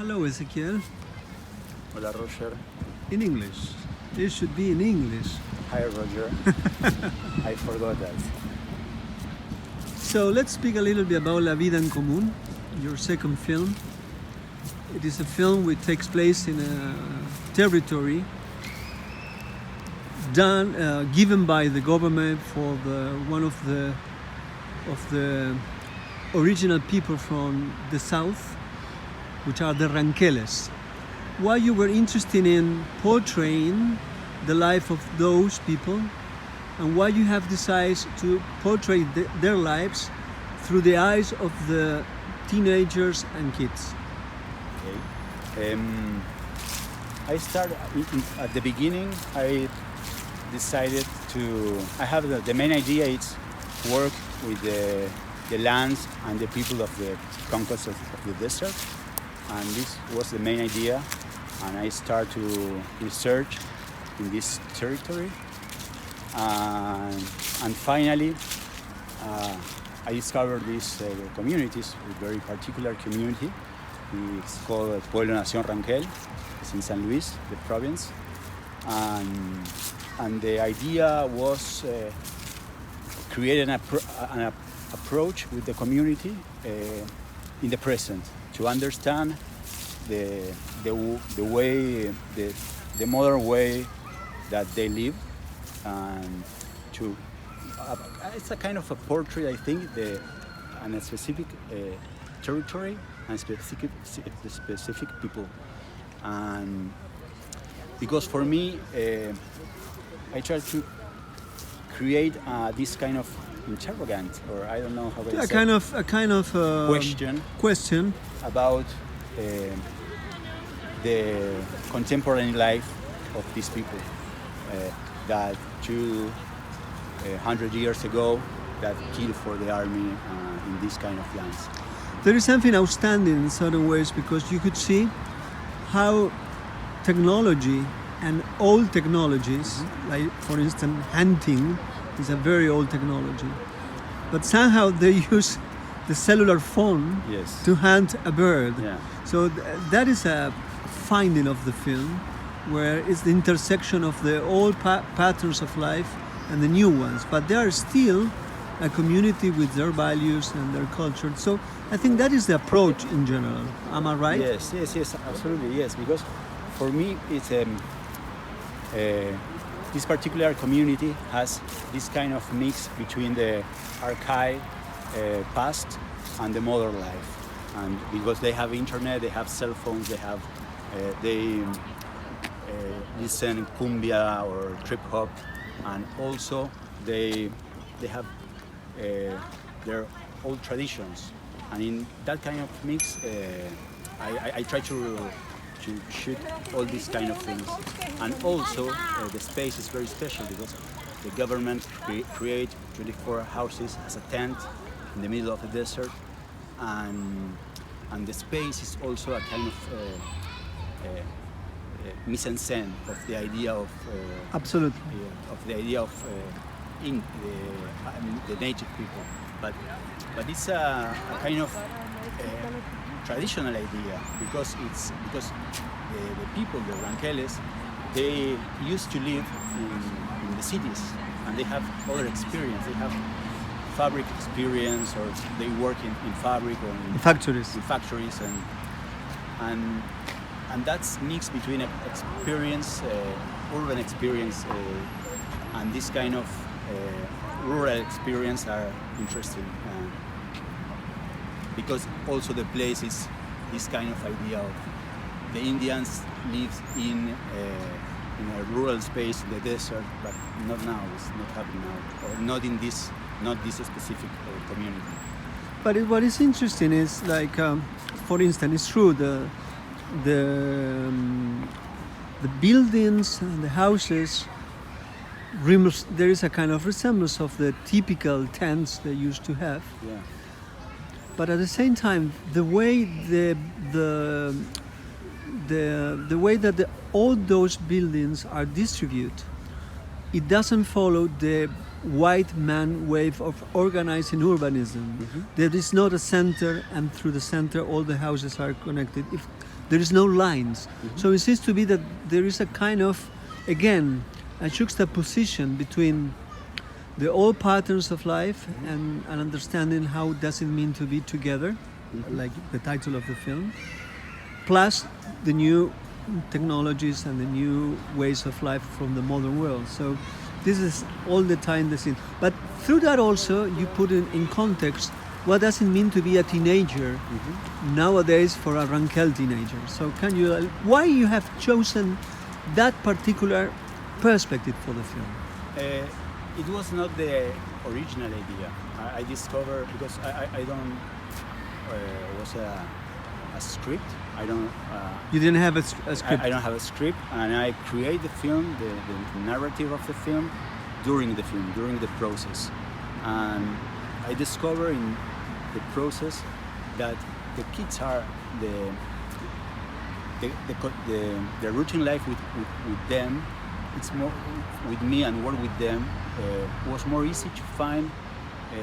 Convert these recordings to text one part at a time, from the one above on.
Hello, Ezequiel. Hola, Roger. In English. It should be in English. Hi, Roger. I forgot that. So let's speak a little bit about La Vida en Común, your second film. It is a film which takes place in a territory given by the government for one of the original people from the south, which are the Ranqueles. Why you were interested in portraying the life of those people, and why you have decided to portray their lives through the eyes of the teenagers and kids? Okay. I started at the beginning. I decided to. I have the main idea is work with the lands and the people of the conquest of the desert, and this was the main idea. And I started to research in this territory, and finally I discovered these communities, a very particular community. It's called Pueblo Nación Ranquel. It's in San Luis, the province, and the idea was create an approach with the community in the present to understand the modern way that they live, and to it's a kind of a portrait, I think, on a specific territory and specific people. And because for me, I try to create this kind of interrogant, or I don't know how to say, a kind of question about the contemporary life of these people that 200 years ago that killed for the army in this kind of lands. There is something outstanding in certain ways, because you could see how technology and old technologies, like for instance hunting, is a very old technology, but somehow they use the cellular phone to hunt a bird. Yeah. So that is a finding of the film, where it's the intersection of the old patterns of life and the new ones, but they are still a community with their values and their culture. So I think that is the approach in general. Am I right? Yes, absolutely, yes. Because for me, it's this particular community has this kind of mix between the archaic past and the modern life. And because they have internet, they have cell phones, they listen cumbia or trip hop, and also they have their old traditions. And in that kind of mix, I try to shoot all these kind of things. And also the space is very special because the government create 24 houses as a tent in the middle of the desert, and the space is also a kind of mise en scène of the idea of absolutely of the idea of the native people, but it's a kind of traditional idea because the people, the Ranqueles, they used to live in the cities, and they have other experience. They have fabric experience, or they work in fabric or in factories, and that's mixed between experience, urban experience, and this kind of rural experience are interesting, because also the place is this kind of idea of the Indians live in a rural space in the desert, but not now. It's not happening now, or not in this specific community. But what is interesting is, like, for instance, it's true the buildings and the houses. There is a kind of resemblance of the typical tents they used to have. Yeah. But at the same time, the way that all those buildings are distributed, it doesn't follow the white man wave of organizing urbanism. Mm-hmm. There is not a center, and through the center all the houses are connected. If there is no lines. So it seems to be that there is a kind of, again, a juxtaposition between the old patterns of life and an understanding how does it mean to be together, like the title of the film, plus the new technologies and the new ways of life from the modern world. So this is all the time the scene. But through that also, you put in context what does it mean to be a teenager nowadays for a Rankel teenager. So can you, why you have chosen that particular perspective for the film? It was not the original idea. I discovered, because I don't was a script. I don't. You didn't have a script. I don't have a script, and I create the film, the narrative of the film, during the process, and I discover in the process that the kids are the routine life with them. It's more with me and work with them was more easy to find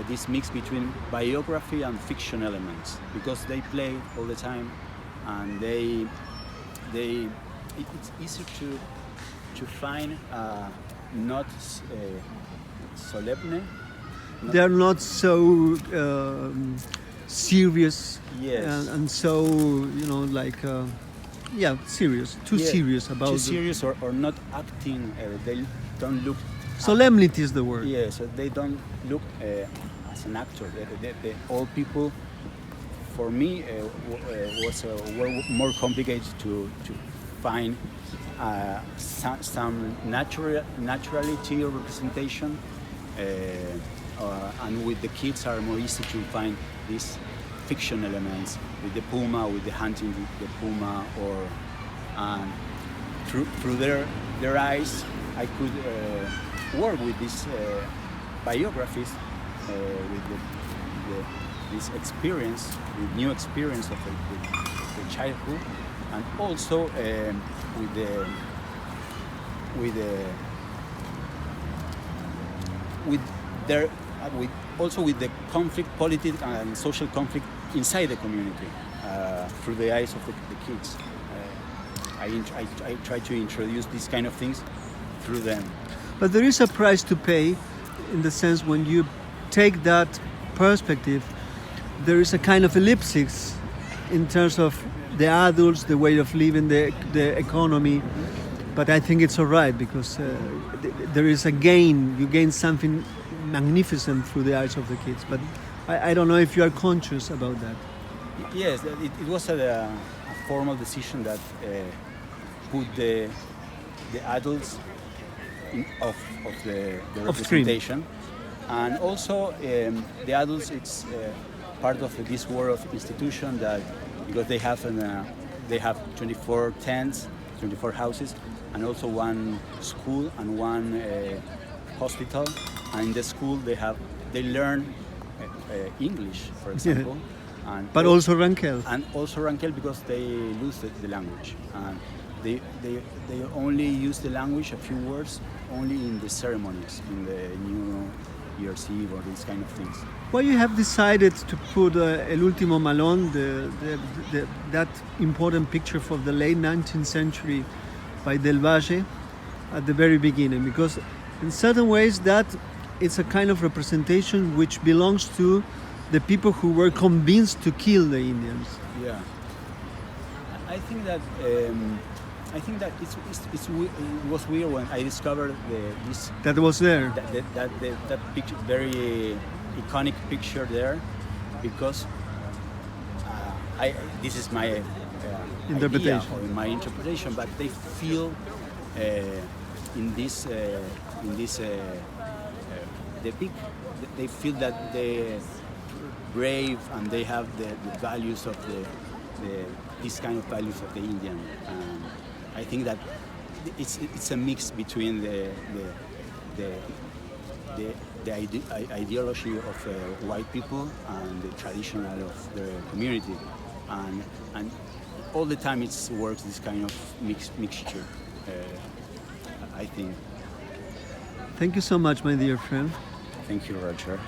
this mix between biography and fiction elements, because they play all the time, and it's easy to find not solemn. They're not so serious, Yes. and so serious. Too serious about. Too serious or not acting. They don't look. Solemnity is the word. Yeah, so they don't look as an actor. The old people, for me, was more complicated to find some naturality or representation, and with the kids are more easy to find these fiction elements with the puma, with the hunting the puma, or through their eyes, I could work with these biographies, with this experience, with new experience of the childhood, and also with the conflict, political and social conflict inside the community, through the eyes of the kids. I try to introduce these kind of things through them. But there is a price to pay, in the sense when you take that perspective, there is a kind of ellipsis in terms of the adults, the way of living, the economy. But I think it's all right, because there is a gain. You gain something magnificent through the eyes of the kids. But I don't know if you are conscious about that. Yes, it was a formal decision that put the adults of the representation, and also the adults. It's part of this world of institution that, because they have 24 tents, 24 houses, and also one school and one hospital. And in the school they learn English, for example. Yeah. But also Rankel. And also Rankel, because they lose the language. And they only use the language, a few words, only in the ceremonies, in the New Year's Eve or these kind of things. Why you have decided to put El Último Malón, that important picture from the late 19th century by Del Valle, at the very beginning? Because in certain ways that it's a kind of representation which belongs to the people who were convinced to kill the Indians. Yeah, I think that it was weird when I discovered this. That was there. That picture, very iconic picture there, because this is my interpretation. Idea, or my interpretation, but they feel in this the big. They feel that they're brave and they have the values of these kind of values of the Indian. I think that it's a mix between the ideology of white people and the traditional of the community, and all the time it works this kind of mixture. I think. Thank you so much, my dear friend. Thank you, Roger.